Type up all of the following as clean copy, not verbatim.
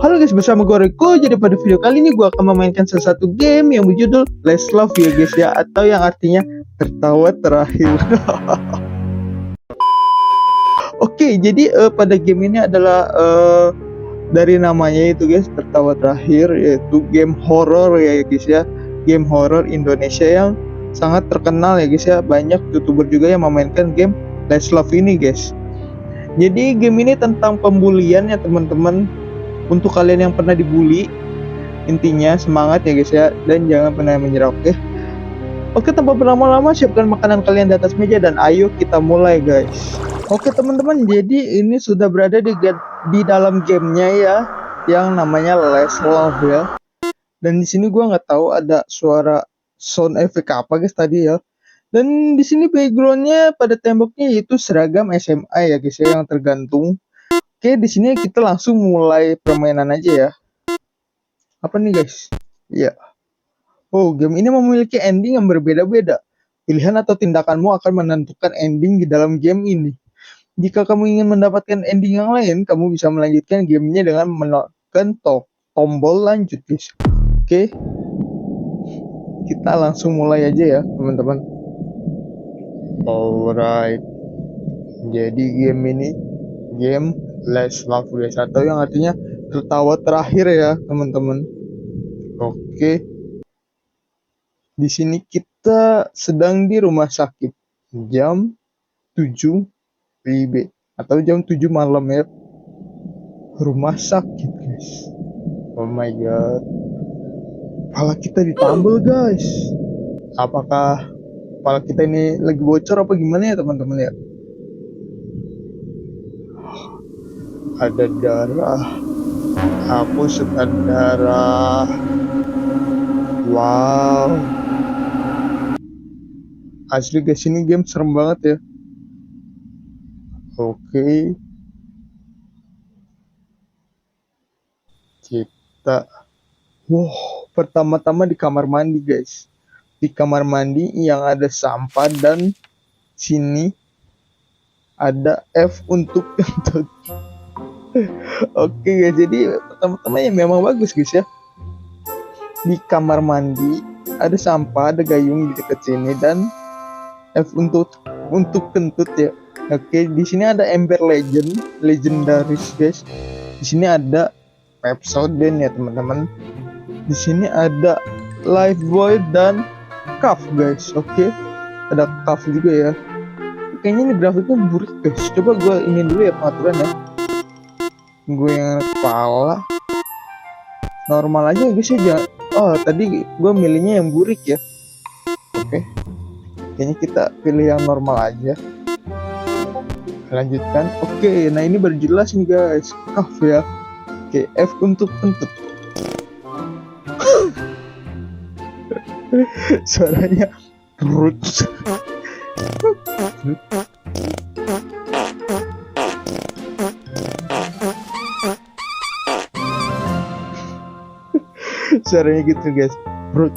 Halo guys, bersama gue Riko. Jadi pada video kali ini gue akan memainkan salah satu game yang berjudul Let's Love ya guys ya, atau yang artinya tertawa terakhir. Oke, jadi pada game ini adalah dari namanya itu guys, tertawa terakhir, yaitu game horror ya guys ya. Game horror Indonesia yang sangat terkenal ya guys ya. Banyak YouTuber juga yang memainkan game Let's Love ini guys. Jadi game ini tentang pembulian ya teman-teman. Untuk kalian yang pernah dibully, intinya semangat ya guys ya, dan jangan pernah menyerah. Oke, tanpa berlama-lama siapkan makanan kalian di atas meja dan ayo kita mulai guys. Oke teman-teman, jadi ini sudah berada di dalam gamenya ya, yang namanya Let's Love ya. Dan di sini gua nggak tahu ada suara sound effect apa guys tadi ya. Dan di sini backgroundnya pada temboknya yaitu seragam SMA ya guys ya, yang tergantung. Oke, di sini kita langsung mulai permainan aja ya. Apa nih guys? Ya. Oh, game ini memiliki ending yang berbeda-beda. Pilihan atau tindakanmu akan menentukan ending di dalam game ini. Jika kamu ingin mendapatkan ending yang lain, kamu bisa melanjutkan gamenya dengan menekan tombol lanjut guys. Oke. Kita langsung mulai aja ya, teman-teman. Alright. Jadi game ini game Let's Love guys, atau yang artinya tertawa terakhir ya teman-teman. Oke. Di sini kita sedang di rumah sakit. Jam 7 WIB atau jam 7 malam ya. Rumah sakit guys. Oh my god. Kepala kita ditambal guys. Apakah kepala kita ini lagi bocor apa gimana ya teman-teman ya? Ada darah. Aku suka darah. Wow. Asli guys, ini game serem banget ya. Oke. Kita pertama-tama di kamar mandi guys. Di kamar mandi yang ada sampah dan sini ada F untuk kentut. Oke guys, jadi pertama-tama ya memang bagus guys ya. Di kamar mandi ada sampah, ada gayung di dekat sini dan F untuk kentut ya. Oke, di sini ada Ember legendaris guys. Di sini ada Pepsodent ya teman-teman. Di sini ada Lifebuoy dan Cuff guys. Oke, ada Cuff juga ya. Kayaknya ini grafiknya buruk guys. Coba gue ini dulu ya pengaturan ya. Gue yang kepala normal aja guys ya. Oh, tadi gue milihnya yang burik ya. Oke. Kayaknya kita pilih yang normal aja. Lanjutkan. Oke, nah ini baru jelas nih guys. Cuff ya. Oke, F untuk kentut. Suaranya brut. Suaranya gitu guys. Brut.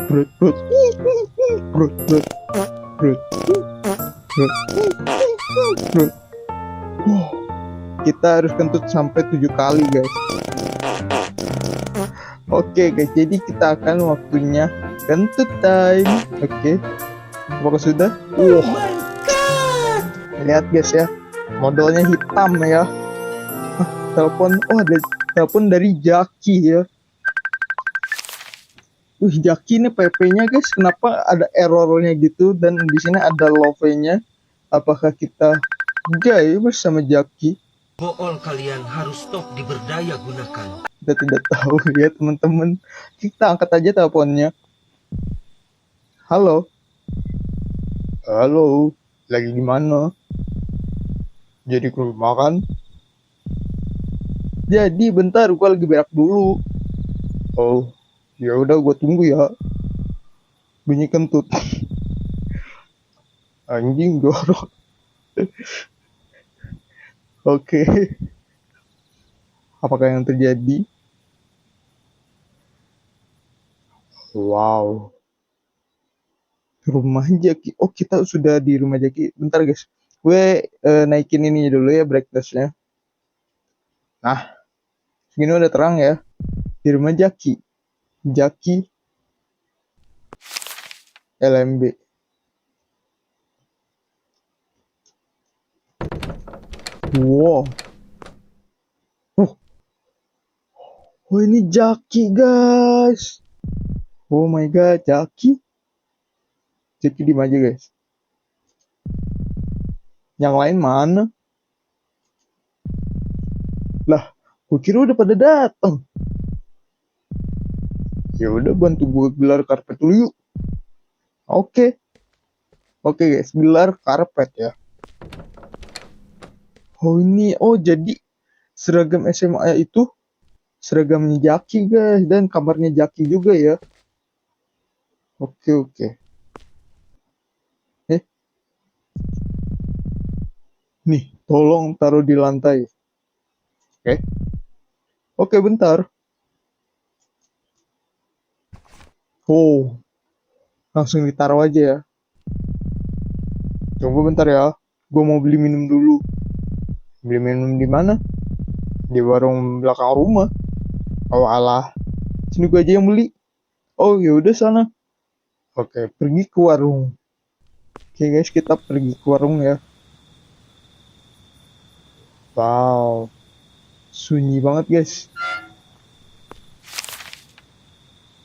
Kita harus kentut sampai 7 kali guys. Oke guys, jadi kita akan waktunya kentut time. Oke. Apakah sudah? Oh my god. Lihat guys ya. Modelnya hitam ya. Telepon, ada telepon dari Jaki ya. Jaki ini PP-nya guys, kenapa ada errornya gitu dan di sini ada love-nya. Apakah kita gay bersama Jaki? Bool kalian harus stop diberdaya gunakan. Kita tidak tahu ya teman-teman. Kita angkat aja teleponnya. Halo. Halo, lagi di mana? Jadi ke rumah kan? Jadi bentar, gua lagi berak dulu. Oh, ya udah gua tunggu ya. Bunyi kentut. Anjing dorong. Oke. Apakah yang terjadi? Wow. Rumah Jaki. Oh, kita sudah di rumah Jaki. Bentar guys. Gue naikin ini dulu ya brightness-nya. Nah, segini udah terang ya. Di rumah Jaki. Jaki LMB. Wow. Oh ini Jaki guys. Oh my god, Jaki. Jaki di aja guys. Yang lain mana? Lah, gue kira udah pada datang. Ya udah, bantu gue gelar karpet dulu yuk. Oke guys, gelar karpet ya. Oh ini, jadi seragam SMA itu seragamnya Jaki guys, dan kamarnya Jaki juga ya. Oke. Nih, tolong taruh di lantai. Oke, bentar. Oh, langsung ditaruh aja ya. Tunggu bentar ya. Gue mau beli minum dulu. Beli minum di mana? Di warung belakang rumah. Oh alah, sini gue aja yang beli. Oh yaudah sana. Oke, pergi ke warung. Oke guys, kita pergi ke warung ya. Wow, sunyi banget guys.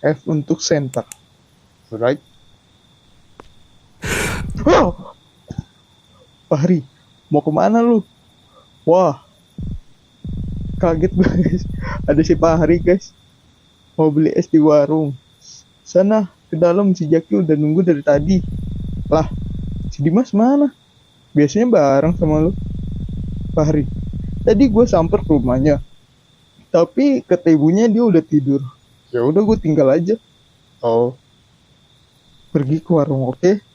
F untuk center. Alright. Oh! Fahri, mau kemana lu? Wah, kaget guys. Ada si Fahri guys. Mau beli es di warung. Sana ke dalam, si Jaki udah nunggu dari tadi. Lah, si Dimas mana? Biasanya bareng sama lu, Fahri. Tadi gue samper ke rumahnya, tapi kata ibunya dia udah tidur. Ya udah gue tinggal aja. Oh, pergi ke warung. Oke.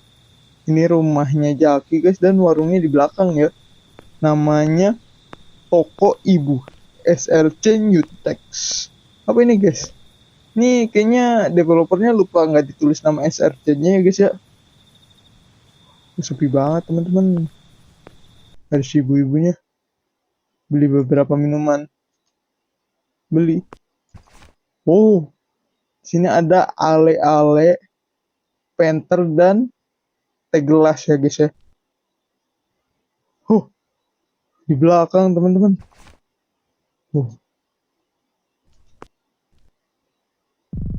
Ini rumahnya Jaki guys, dan warungnya di belakang ya. Namanya Toko Ibu, SLC Newtex. Apa ini guys? Ini kayaknya developernya lupa nggak ditulis nama SRC-nya ya guys ya. Sepi banget teman-teman. Ada si ibu-ibunya. Beli beberapa minuman. Beli. Oh, sini ada ale-ale, penter dan teh gelas ya guys ya. Di belakang teman-teman.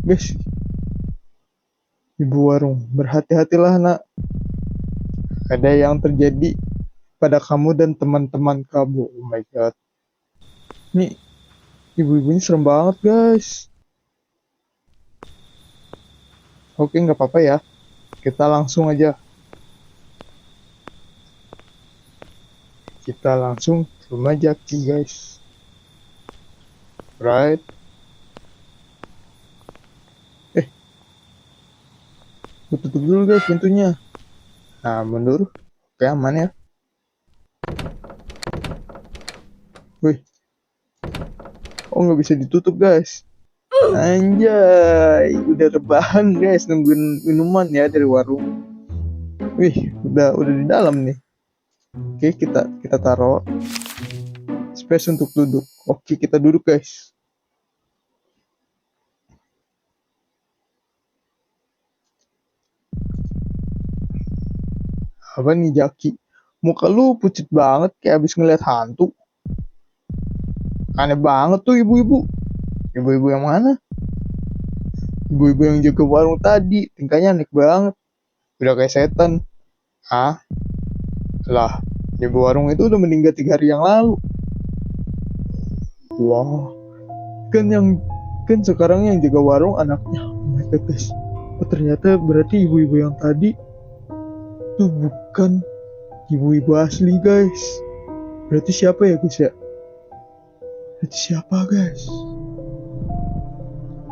Guys, ibu warung, berhati-hatilah nak. Ada yang terjadi pada kamu dan teman-teman kamu. Oh my god. Nih, ibu-ibunya serem banget guys. Oke, nggak apa-apa ya. Kita langsung aja. Kita langsung ke rumah Jaki guys. Right. Gue tutup dulu guys pintunya. Nah, mundur. Oke, aman ya. Wih. Oh, nggak bisa ditutup guys. Anjay, udah rebahan guys, nungguin minuman ya dari warung. Wih, udah di dalam nih. Oke, kita taruh space untuk duduk. Oke, kita duduk guys. Apa nih Jaki? Muka lu pucet banget kayak abis ngeliat hantu. Aneh banget tuh ibu-ibu. Ibu-ibu yang mana? Ibu-ibu yang jaga warung tadi, tingkahnya aneh banget. Udah kayak setan. Hah? Lah, jaga warung itu udah meninggal 3 hari yang lalu. Wah, kan sekarang yang jaga warung anaknya. Oh my god guys. Oh, ternyata berarti ibu-ibu yang tadi itu bukan ibu-ibu asli guys. Berarti siapa ya guys ya? Berarti siapa guys?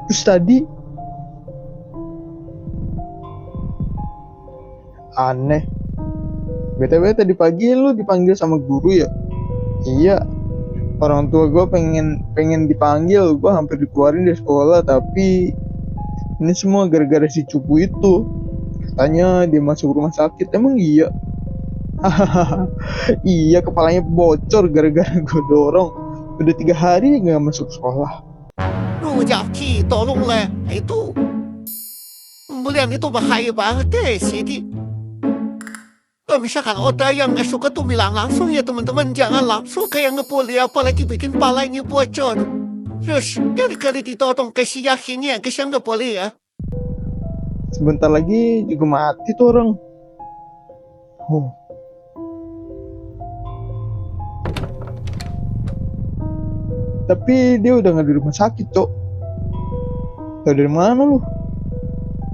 Terus tadi aneh. BTW tadi pagi lu dipanggil sama guru ya? Iya. Orang tua gue pengen dipanggil, gue hampir dikeluarin dari sekolah, tapi ini semua gara-gara si cupu itu. Katanya dia masuk rumah sakit. Emang iya? Iya, kepalanya bocor gara-gara gue dorong. Udah 3 hari nggak masuk sekolah. Jackie, tolonglah. Itu belian itu bahaya banget deh, Sidi. Kalau misalkan ada yang nggak suka tuh bilang langsung ya teman-teman, jangan langsung kayak ngepuli apalagi bikin palanya bocor. Terus kali-kali ditotong kasih yakin ya, kasih ngepuli ya. Sebentar lagi juga mati tuh orang. Oh. Tapi dia udah nggak di rumah sakit, Cok. Tahu dari mana lu?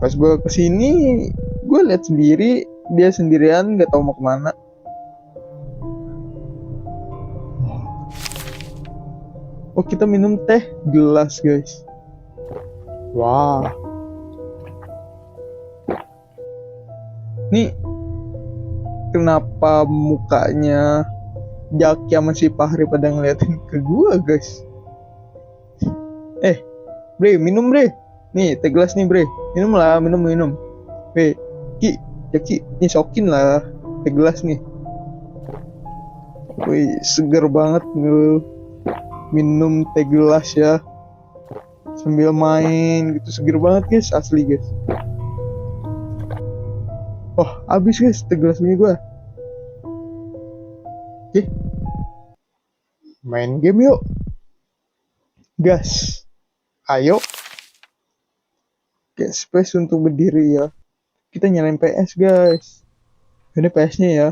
Pas gue kesini, gue lihat sendiri dia sendirian, nggak tahu mau kemana. Oh, kita minum teh gelas, guys. Wah. Nih, kenapa mukanya Jaki sama si Fahri pada ngeliatin ke gua, guys? Bre, minum bre. Nih, teh gelas nih bre. Minum lah, minum. Jaki, nih sokin lah teh gelas nih. Wih, seger banget minum teh gelas ya. Sambil main gitu, seger banget guys, asli guys. Oh, habis guys teh gelas punya gua. Oke. Main game yuk. Gas. Ayo. Oke, space untuk berdiri ya. Kita nyalain PS guys. Ini PS-nya ya.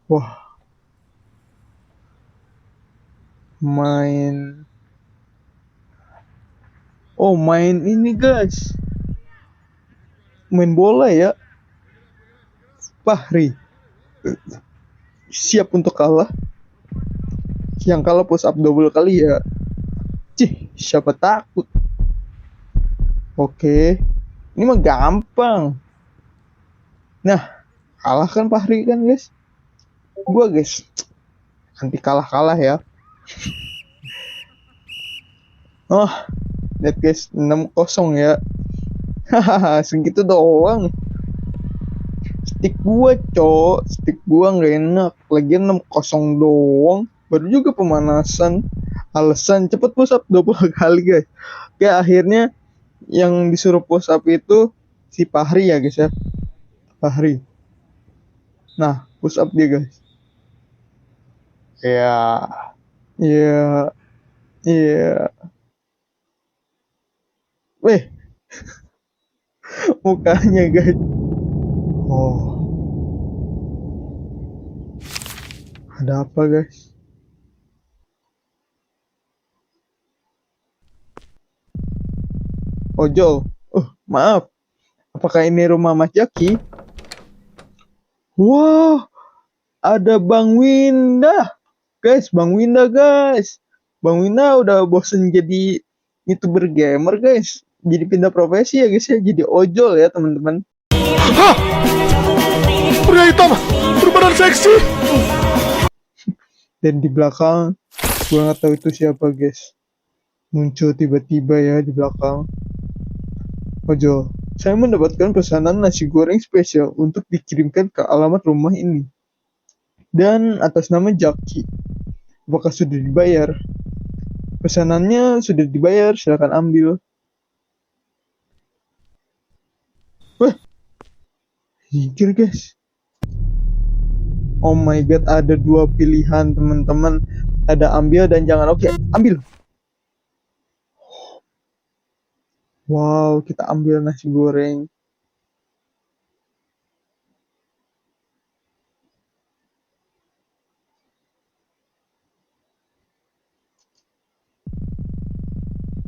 Wah. Main. Oh, main ini guys. Main bola ya. Fahri. Siap untuk kalah. Yang kalah push up double kali ya. Cih, siapa takut? Oke. Ini mah gampang. Nah, kalah kan Fahri kan guys. Gua guys anti kalah ya. Oh, lihat guys 6-0 ya. Hahaha, segitu doang. Stick gua nggak enak. Lagian 6-0 doang. Baru juga pemanasan. Alasan cepet push up 20 kali guys. Kayak akhirnya yang disuruh push up itu si Fahri ya guys ya. Fahri. Nah, push up dia guys. Iya. Weh. Mukanya guys. Oh. Ada apa guys? Ojol. Maaf. Apakah ini rumah Mas Jaki? Wah, ada Bang Winda. Guys, Bang Winda guys. Bang Winda udah bosen jadi YouTuber gamer guys. Jadi pindah profesi ya guys ya. Jadi ojol ya teman-teman. Hah! Pria hitam berbadan seksi. Dan di belakang, gua nggak tahu itu siapa guys. Muncul tiba-tiba ya di belakang. Ojol, saya mendapatkan pesanan nasi goreng spesial untuk dikirimkan ke alamat rumah ini. Dan atas nama Jaki. Apakah sudah dibayar? Pesanannya sudah dibayar, silakan ambil. Wah, jikir guys. Oh my god, ada 2 pilihan teman-teman. Ada ambil dan jangan. Oke, ambil. Wow, kita ambil nasi goreng.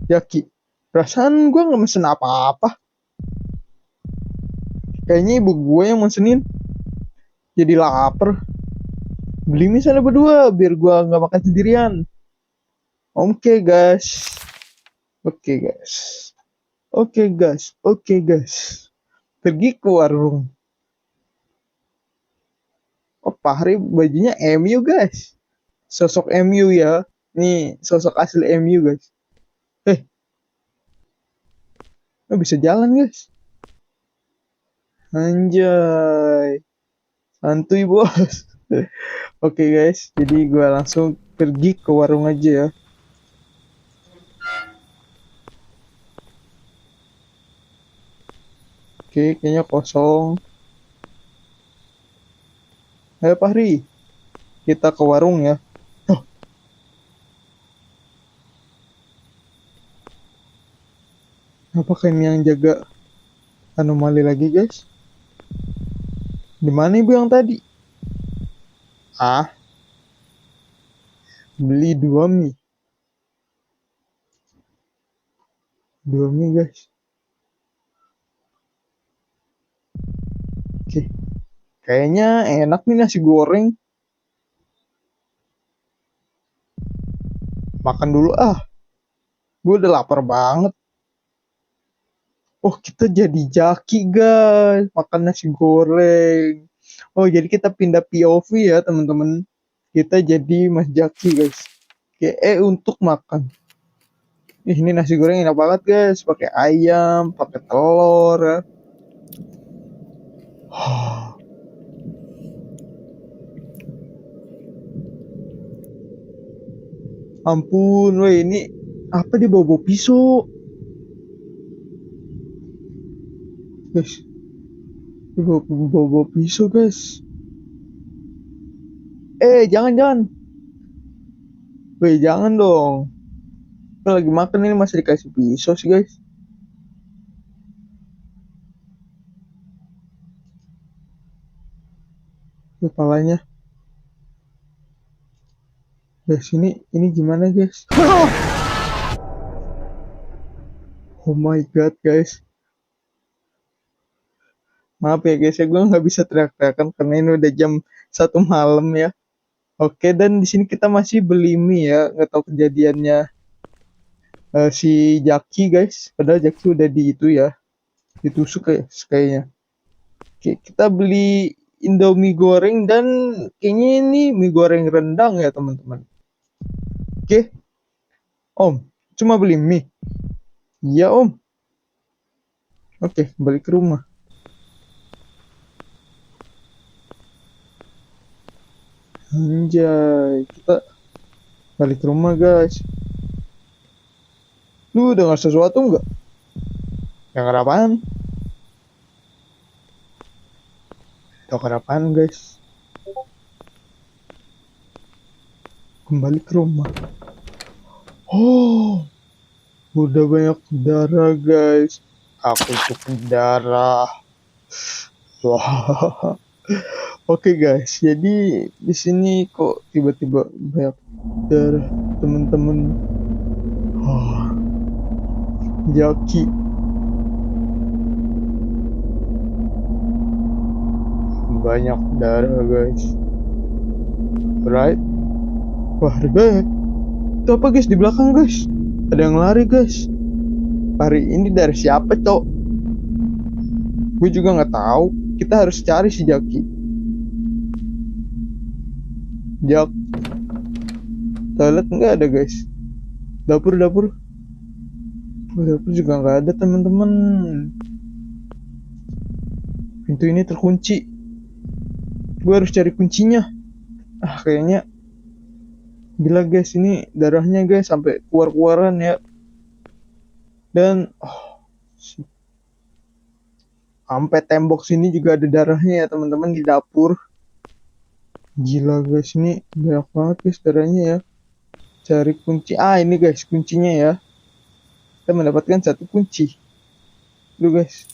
Jaki, perasaan gue nggak mesen apa-apa. Kayaknya ibu gue yang mesenin. Jadi lapar. Beli mie sana berdua, biar gue nggak makan sendirian. Oke guys. Pergi ke warung. Oh, Fahri bajunya MU guys. Sosok MU ya. Nih, sosok asli MU guys. Bisa jalan guys. Anjay. Santuy bos. Oke guys, jadi gue langsung pergi ke warung aja ya. Oke, kayaknya kosong. Ayo Fahri, kita ke warung ya. Oh, apakah ini yang jaga anomali lagi guys? Di mana ibu yang tadi? Ah, beli 2 mie. 2 mie guys. Oke, kayaknya enak nih nasi goreng. Makan dulu ah, gue udah lapar banget. Oh, kita jadi jaki guys, makan nasi goreng. Oh, jadi kita pindah POV ya teman-teman. Kita jadi Mas Jaki guys. Oke, untuk makan. Ini nasi goreng enak banget guys, pakai ayam, pakai telur ya. Ampun, weh ini apa di bawah pisau? Guys, di bawah pisau guys. Jangan. Weh, jangan dong. Kita lagi makan ini masih dikasih pisau sih guys. Kepalanya. Guys, ini gimana guys? Oh my god guys. Maaf ya guys ya, gue nggak bisa teriak-teriakan karena ini udah jam 1 malam ya. Oke, dan di sini kita masih beli mie ya, nggak tahu kejadiannya si Jaki guys. Padahal Jaki udah di itu ya, ditusuk kayaknya. Oke, kita beli Indomie goreng dan kayaknya ini mie goreng rendang ya teman-teman. Oke, Om, cuma beli mie. Iya Om. Oke, balik ke rumah. Anjay, kita balik ke rumah guys. Lu dengar sesuatu nggak? Dengar apaan? Dengar apaan guys? Kembali ke rumah. Oh, udah banyak darah guys. Aku cukup darah. Wah. Oke guys, jadi di sini kok tiba-tiba banyak darah teman-teman. Oh, Jaki. Banyak darah guys. Right? Wah, ada banyak. Itu apa guys di belakang guys? Ada yang lari guys. Lari ini dari siapa cok? Gue juga nggak tahu. Kita harus cari si Jaki. Jak. Toilet nggak ada guys. Dapur. Oh, dapur juga nggak ada teman-teman. Pintu ini terkunci. Gue harus cari kuncinya. Kayaknya gila guys, ini darahnya guys sampai keluar-keluaran ya. Dan sampai tembok sini juga ada darahnya ya teman-teman di dapur. Gila guys, ini banyak banget guys darahnya ya. Cari kunci. Ini guys kuncinya ya. Kita mendapatkan 1 kunci. Tuh guys.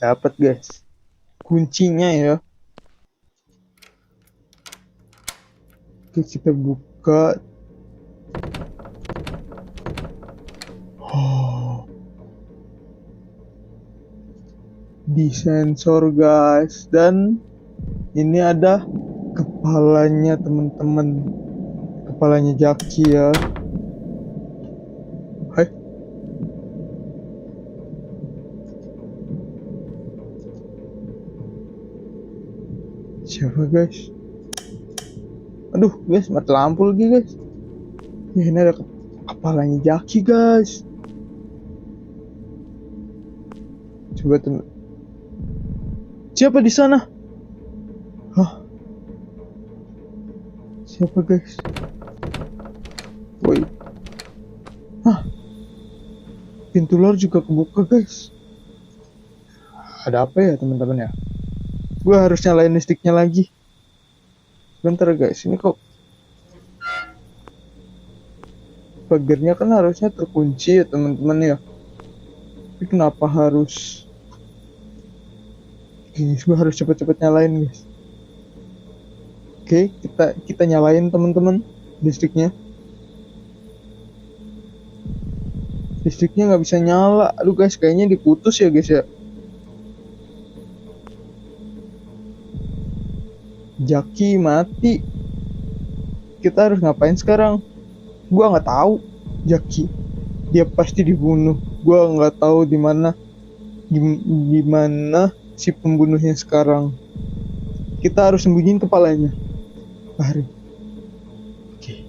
Dapat guys. Kuncinya ya. Oke, kita buka. Di sensor guys, dan ini ada kepalanya teman-teman, kepalanya Jaki ya. Hai, siapa guys? Aduh guys, mati lampu lagi guys. Ya, ini ada kepalanya Jaki guys. Coba teman. Siapa di sana? Siapa guys? Woi. Pintu luar juga kebuka guys. Ada apa ya teman-teman ya? Gue harus nyalain listriknya lagi. Bentar guys, ini kok pagernya kan harusnya terkunci ya teman-teman ya. Tapi kenapa harus? Guys, gue harus cepet-cepet nyalain guys. Oke, kita nyalain teman-teman listriknya. Listriknya nggak bisa nyala. Aduh guys, kayaknya diputus ya guys ya. Jaki mati. Kita harus ngapain sekarang? Gua nggak tahu. Jaki, dia pasti dibunuh. Gua nggak tahu di mana si pembunuhnya sekarang. Kita harus sembunyiin kepalanya. Bahri. Oke.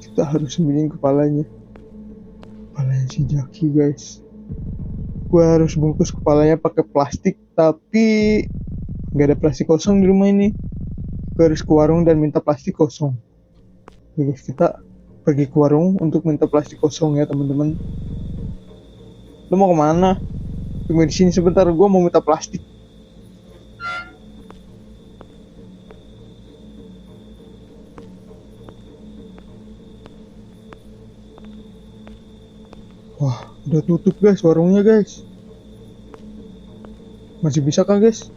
Kita harus sembunyiin kepalanya. Kepalanya si Jaki guys. Gua harus bungkus kepalanya pakai plastik, tapi nggak ada plastik kosong di rumah ini. Gue harus ke warung dan minta plastik kosong. Oke guys, kita pergi ke warung untuk minta plastik kosong ya teman-teman. Lo mau kemana? Tunggu di sini sebentar, gue mau minta plastik. Wah, udah tutup guys warungnya guys. Masih bisa kah guys?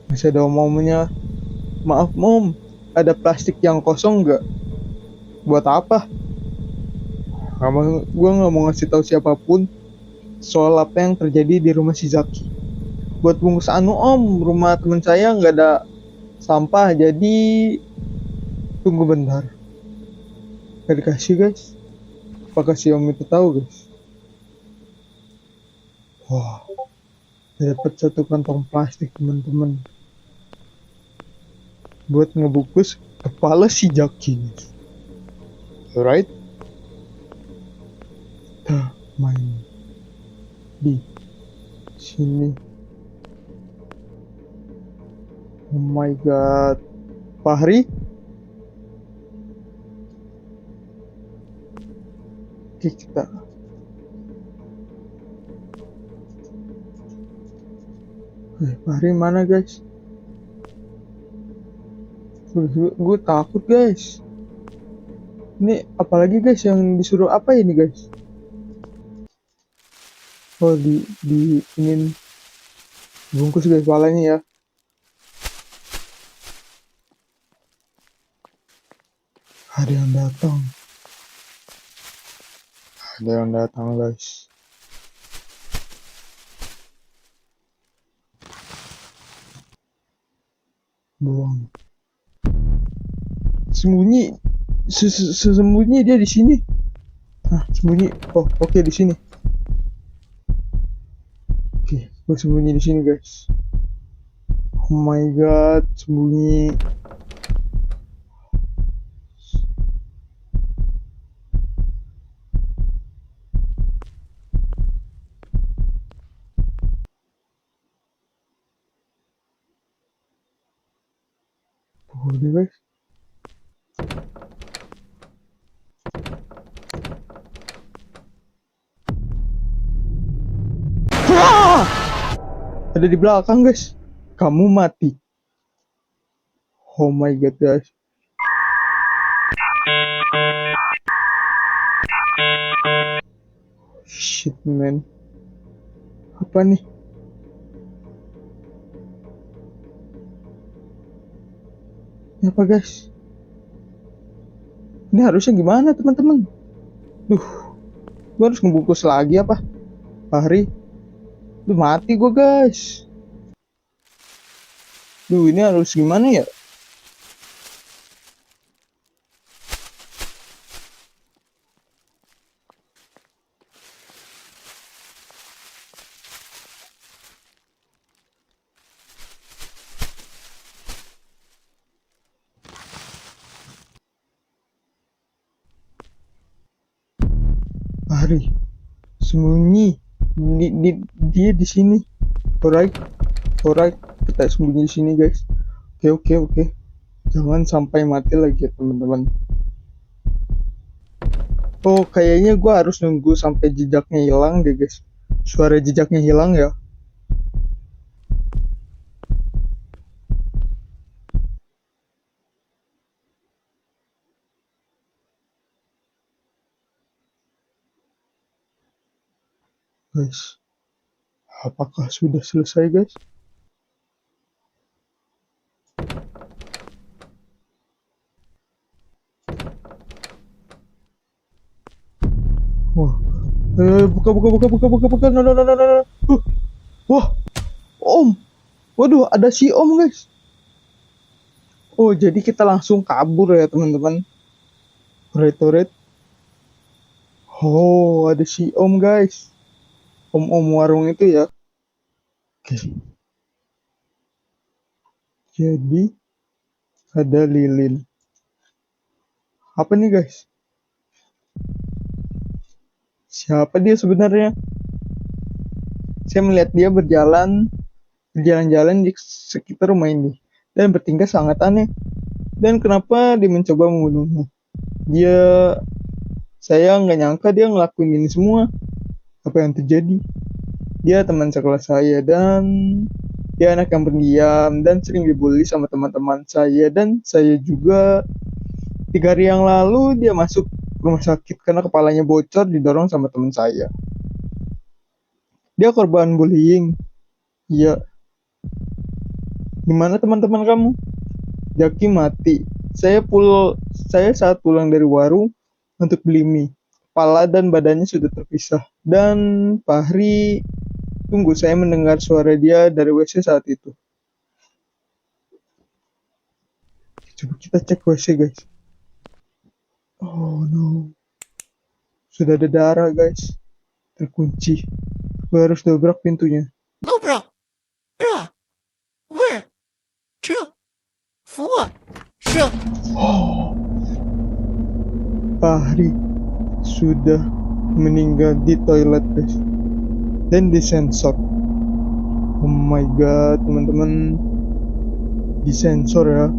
Masih ada omongnya. Maaf mom, ada plastik yang kosong nggak? Buat apa? Gue nggak mau ngasih tahu siapapun soal apa yang terjadi di rumah si Zaki. Buat bungkus anu om, rumah teman saya nggak ada sampah, jadi tunggu bentar. Gak dikasih guys. Apakah si om itu tahu guys? Wah, dapat satu kantong plastik teman-teman buat ngebungkus kepala si Jaki. Alright, kita main di sini. Oh my god, Fahri. Oke, kita Fahri mana guys? Gue takut guys. Ini apalagi guys yang disuruh apa ini guys? Oh di ingin bungkus guys kepalanya ya. Ada yang datang. Ada yang datang guys. Buang. Sembunyi. Sembunyi dia di sini. Nah, sembunyi. Oh, oke di sini. Oke, gue sembunyi di sini guys. Oh my god, sembunyi. Udah guys. Wah! Ada di belakang guys. Kamu mati. Oh my god guys. Shit man. Apa nih? Ini apa guys? Ini harusnya gimana teman-teman? Gue harus ngebungkus lagi apa? Fahri, mati gue guys. Ini harus gimana ya? Fahri, sembunyi. Dia di sini. Alright, kita sembunyi di sini guys. Oke. Jangan sampai mati lagi ya teman-teman. Oh, kayaknya gua harus nunggu sampai jejaknya hilang deh, guys. Suara jejaknya hilang ya. Guys, apakah sudah selesai, guys? Wah, buka. No, no, no, no, no. Wah, Om. Waduh, ada si Om, guys. Oh, jadi kita langsung kabur ya, teman-teman. Alright. Oh, ada si Om, guys. Om-om warung itu ya. Oke. Jadi ada lilin. Apa nih, guys? Siapa dia sebenarnya? Saya melihat dia berjalan-jalan di sekitar rumah ini dan bertingkah sangat aneh. Dan kenapa dia mencoba membunuhmu? Saya nggak nyangka dia ngelakuin ini semua. Apa yang terjadi? Dia teman sekelas saya dan dia anak yang pendiam dan sering dibully sama teman-teman saya dan saya juga. 3 hari yang lalu dia masuk rumah sakit karena kepalanya bocor didorong sama teman saya. Dia korban bullying. Iya. Gimana teman-teman kamu? Jaki mati. Saya saat pulang dari warung untuk beli mie. Kepala dan badannya sudah terpisah. Dan Fahri, tunggu, saya mendengar suara dia dari WC saat itu. Coba kita cek WC, guys. Oh no. Sudah ada darah, guys. Terkunci. Gue harus dobrak pintunya. Dobra. Ja. Where? Two. Four. Sure. Oh. Fahri sudah meninggal di toilet, guys. Dan disensor. Oh my god, teman-teman. Disensor ya.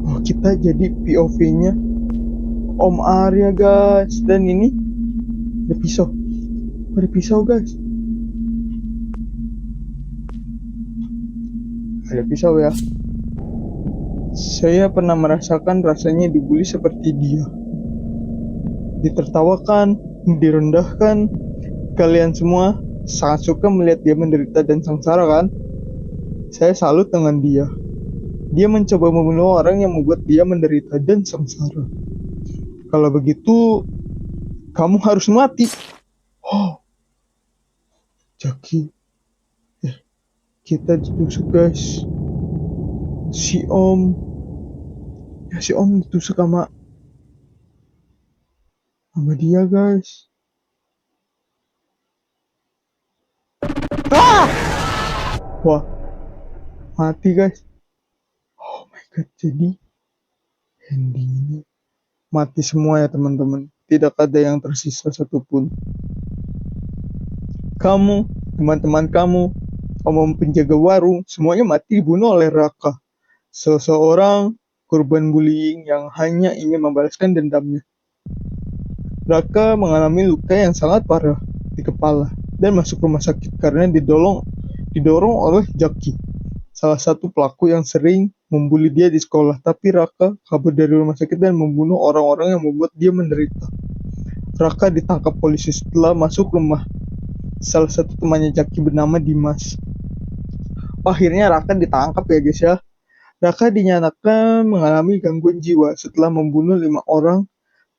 Oh, kita jadi POV-nya Om Arya, guys. Dan ini ada pisau. Ada pisau, guys. Ada pisau ya. Saya pernah merasakan rasanya dibully seperti dia. Ditertawakan, direndahkan. Kalian semua sangat suka melihat dia menderita dan sengsara, kan? Saya salut dengan dia. Dia mencoba membunuh orang yang membuat dia menderita dan sengsara. Kalau begitu, kamu harus mati. Oh, Jaki. Kita ditusuk, guys. Si Om ditusuk sama dia, guys. Ah! Wah, mati, guys. Oh my god, jadi endingnya mati semua ya, teman-teman. Tidak ada yang tersisa satupun. Kamu, teman-teman kamu, om penjaga warung, semuanya mati dibunuh oleh Raka. Seseorang korban bullying yang hanya ingin membalaskan dendamnya. Raka mengalami luka yang sangat parah di kepala dan masuk rumah sakit karena didorong oleh Jaki, salah satu pelaku yang sering membuli dia di sekolah. Tapi Raka kabur dari rumah sakit dan membunuh orang-orang yang membuat dia menderita. Raka ditangkap polisi setelah masuk rumah salah satu temannya Jaki bernama Dimas. Akhirnya Raka ditangkap ya, guys ya. Raka dinyatakan mengalami gangguan jiwa setelah membunuh 5 orang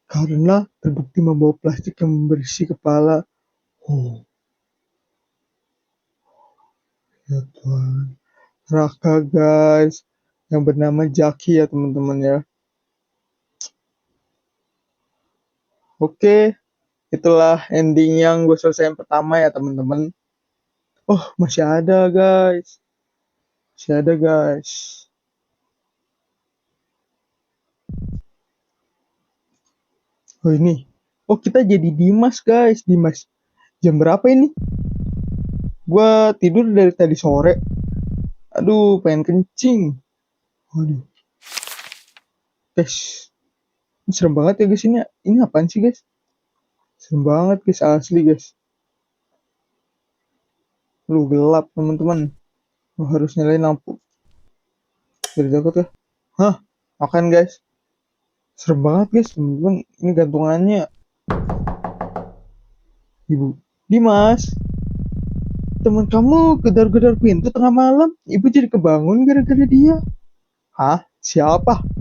karena terbukti membawa plastik yang membersih kepala. Oh, ya Tuhan. Raka, guys, yang bernama Jaki ya, teman-teman ya. Oke, itulah ending yang gue selesaiin pertama ya, teman-teman. Oh, masih ada, guys. Oh, ini. Oh, kita jadi Dimas, guys. Dimas. Jam berapa ini? Gua tidur dari tadi sore. Aduh, pengen kencing. Aduh. Guys, ini serem banget ya guys ini. Ini apaan sih guys? Serem banget guys, asli guys. Lu gelap teman-teman. Lu harus nyalain lampu. Biar takut ya. Hah, makan guys. Serem banget guys, teman-teman. Ini gantungannya. Ibu, Dimas, teman kamu gedar-gedar pintu tengah malam. Ibu jadi kebangun gara-gara dia. Hah? Siapa?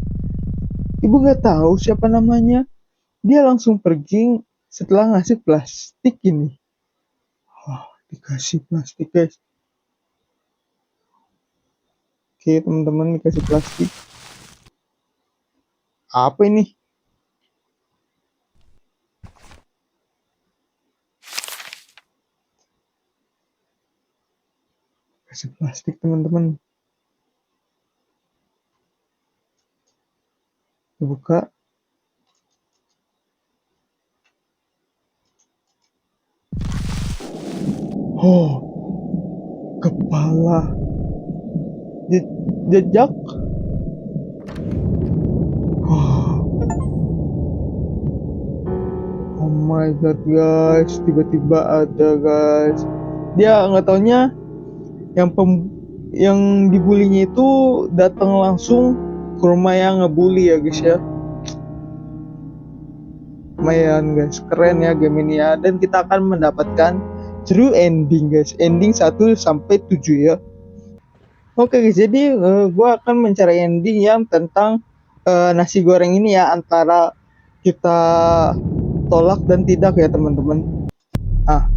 Ibu nggak tahu siapa namanya. Dia langsung pergi setelah ngasih plastik ini. Wah, dikasih plastik guys. Oke teman-teman, dikasih plastik. Apa ini? Kasih plastik teman-teman. Buka. Oh, kepala. Jejak. Oh my god guys, tiba-tiba ada guys. Dia nggak taunya yang dibulinya itu datang langsung ke rumah yang ngebully ya guys ya. Lumayan guys, keren ya game ini ya. Dan kita akan mendapatkan true ending guys, ending 1 sampai 7 ya. Oke guys, jadi gue akan mencari ending yang tentang nasi goreng ini ya, antara kita tolak dan tidak ya teman-teman. Ah,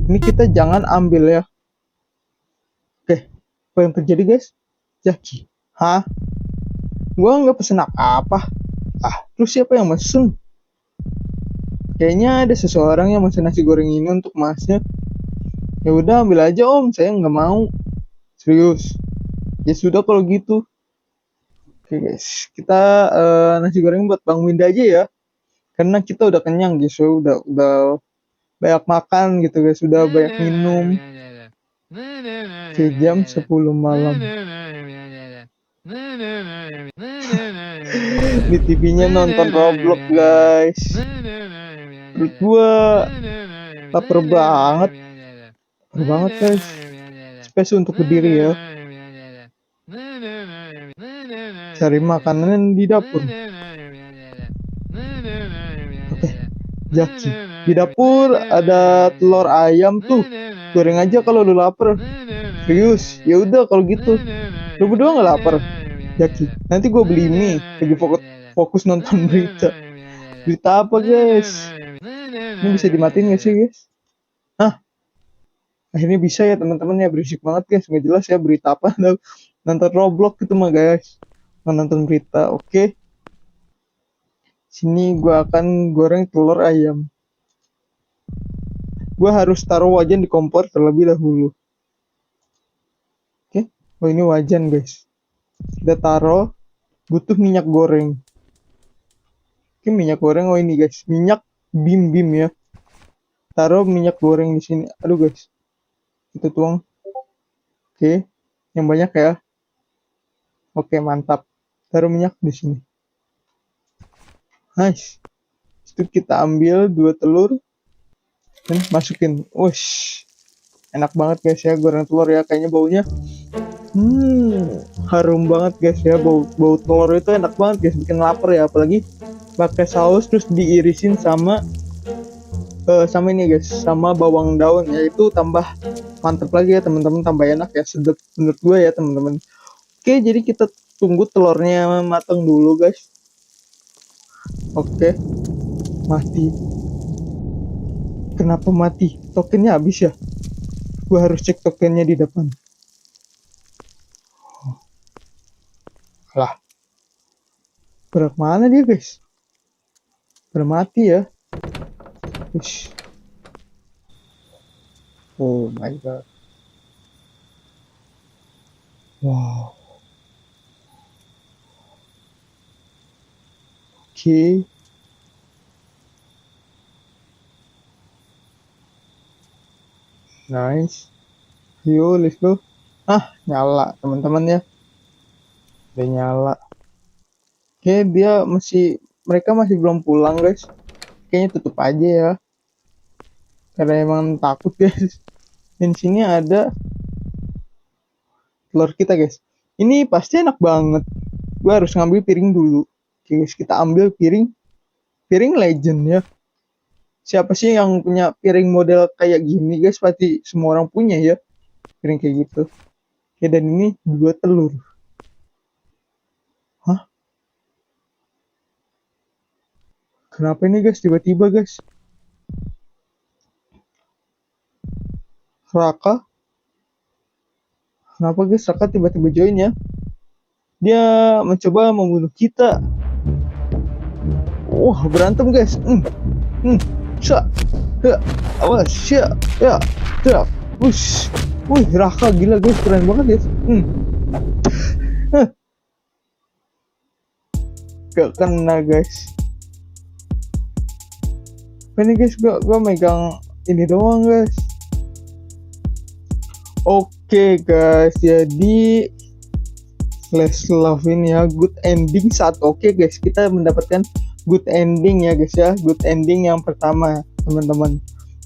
ini kita jangan ambil ya. Oke, apa yang terjadi guys? Jaki, hah? Gua nggak pesen apa-apa. Ah, terus siapa yang mesen? Kayaknya ada seseorang yang mesen nasi goreng ini untuk masnya. Ya udah ambil aja om, saya nggak mau. Serius. Ya sudah kalau gitu. Oke guys, kita nasi goreng buat Bang Winda aja ya. Karena kita udah kenyang guys, udah banyak makan gitu guys, sudah banyak minum. Oke, jam 10 malam. Di TV-nya nonton Roblox guys. Perut gua lapar banget. Lapar banget guys. Space untuk berdiri ya. Cari makanan di dapur. Oke, Jaki. Di dapur ada telur ayam tuh. Goreng aja kalau lu lapar. Serius? Ya udah kalau gitu. Lu berdua nggak lapar? Jaki. Nanti gue beli mie. Lagi fokus nonton berita. Berita apa guys? Ini bisa dimatiin nggak sih guys? Hah? Akhirnya bisa ya teman-teman ya, berisik banget guys. Nggak jelas ya berita apa. Nonton Roblox gitu mah guys. Nonton berita. Oke. Sini gue akan goreng telur ayam. Gue harus taruh wajan di kompor terlebih dahulu. Oke. Oh ini wajan guys. Kita taruh. Butuh minyak goreng. Oke, minyak goreng. Oh ini guys, minyak bim ya. Taruh minyak goreng di sini. Aduh guys. Kita tuang. Oke. Yang banyak ya. Oke, mantap. Taruh minyak di sini. Nice. Itu kita ambil 2 telur dan masukin. Wush. Enak banget guys ya goreng telur ya, kayaknya baunya harum banget guys ya. Bau telur itu enak banget guys, bikin lapar ya, apalagi pakai saus terus diirisin sama ini guys, sama bawang daun ya, itu tambah mantep lagi ya teman-teman, tambah enak ya, sedap menurut gue ya teman-teman. Oke, jadi kita tunggu telurnya matang dulu guys. Oke, mati. Kenapa mati? Tokennya habis ya? Gue harus cek tokennya di depan. Lah, berat mana dia guys? Bermati ya. Ush. Oh my god. Wow. Oke. Nice. Yuk, let's go. Ah, nyala teman-teman ya. Udah nyala. Kayak mereka masih belum pulang guys. Kayaknya tutup aja ya. Karena emang takut guys. Dan sini ada telur kita guys. Ini pasti enak banget. Gue harus ngambil piring dulu. Oke guys, kita ambil piring legend ya. Siapa sih yang punya piring model kayak gini guys? Pasti semua orang punya ya piring kayak gitu. Oke, dan ini 2 telur. Hah? Kenapa ini guys tiba-tiba guys? Raka? Kenapa guys Raka tiba-tiba join ya? Dia mencoba membunuh kita. Wah, berantem guys. Sya. Ya, awas, sya. Ya, ya. Wush. Wih, Raka gila guys, keren banget guys. Gak kena guys. Ini guys, gua megang ini doang guys. Oke guys, jadi Love ini ya, good ending saat oke guys, kita mendapatkan good ending ya guys ya, good ending yang pertama teman-teman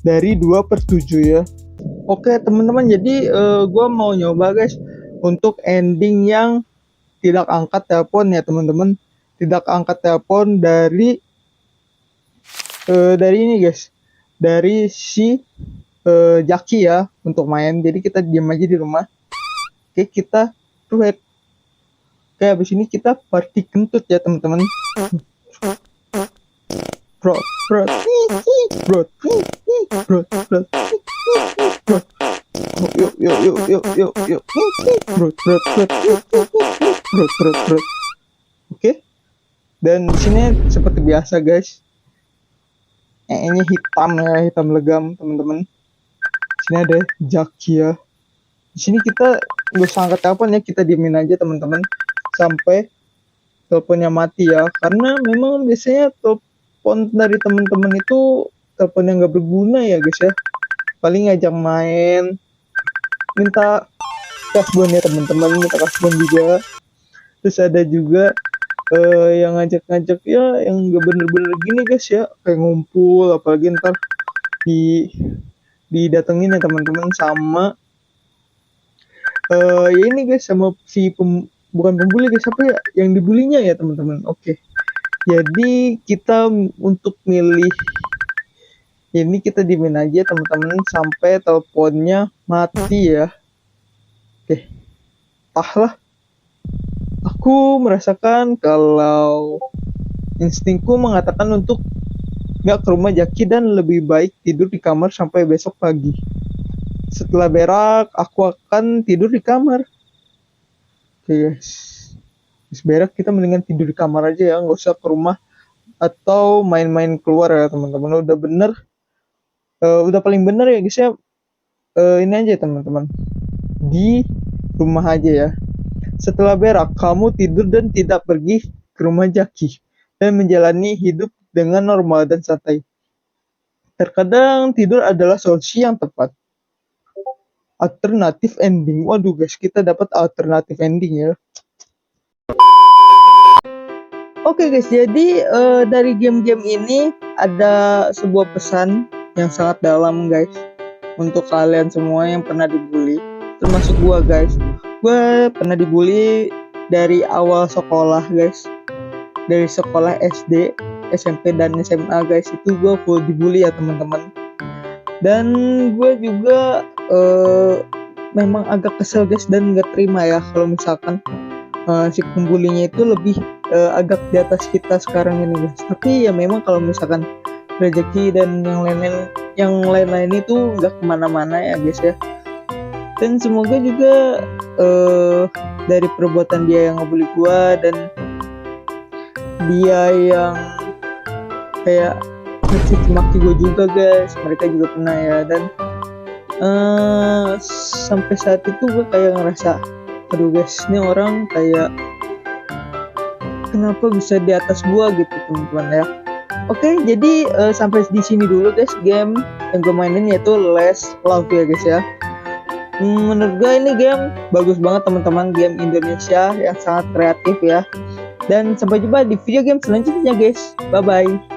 dari 2/7 ya. Oke teman-teman, jadi gue mau nyoba guys untuk ending yang tidak angkat telepon ya teman-teman, tidak angkat telepon dari ini guys, dari si Jaki ya untuk main. Jadi kita diam aja di rumah. Oke, kita wait. Oke, habis ini kita party kentut ya teman-teman. Bro. Yuk. Bro. Oke. Dan di sini seperti biasa guys. Ini hitam ya, hitam legam teman-teman. Sini ada Jaki ya. Di sini kita nggak usah angkat telepon ya, kita diemin aja teman-teman sampai teleponnya mati ya, karena memang biasanya telepon dari teman-teman itu telepon yang nggak berguna ya guys ya, paling ngajak main, minta kasbon ya teman-teman, minta kasbon juga. Terus ada juga yang ngajak-ngajak ya yang nggak bener-bener gini guys ya, kayak ngumpul, apalagi ntar didatengin ya teman-teman sama ya ini guys, sama si bukan pembuli guys, apa ya yang dibulinya ya teman-teman. Oke, jadi kita untuk milih ini kita diemin aja teman-teman sampai teleponnya mati ya. Oke, lah, aku merasakan kalau instingku mengatakan untuk nggak ke rumah Jaki dan lebih baik tidur di kamar sampai besok pagi. Setelah berak, aku akan tidur di kamar. Oke guys, habis berak kita mendingan tidur di kamar aja ya, nggak usah ke rumah atau main-main keluar ya teman-teman. Udah bener, udah paling bener ya guys ya, ini aja teman-teman, di rumah aja ya. Setelah berak, kamu tidur dan tidak pergi ke rumah Jaki dan menjalani hidup dengan normal dan santai. Terkadang tidur adalah solusi yang tepat. Alternatif ending. Waduh guys, kita dapat alternatif ending ya. Oke guys, jadi dari game-game ini ada sebuah pesan yang sangat dalam guys untuk kalian semua yang pernah dibully, termasuk gua guys. Gua pernah dibully dari awal sekolah guys, dari sekolah SD, SMP dan SMA guys, itu gua full dibully ya teman-teman. Dan gue juga memang agak kesel guys dan nggak terima ya kalau misalkan si pembulinya itu lebih agak di atas kita sekarang ini guys. Tapi ya memang kalau misalkan rezeki dan yang lain-lain itu nggak kemana-mana ya guys ya. Dan semoga juga dari perbuatan dia yang ngebully gue dan dia yang kayak mencuci maki gue juga guys, mereka juga pernah ya. Dan sampai saat itu gue kayak ngerasa, aduh guys, ini orang kayak kenapa bisa di atas gue gitu teman-teman ya. Oke, jadi sampai di sini dulu guys game yang gue mainin, yaitu Last Love ya guys ya. Menurut gue ini game bagus banget teman-teman, game Indonesia yang sangat kreatif ya. Dan sampai jumpa di video game selanjutnya guys. Bye bye.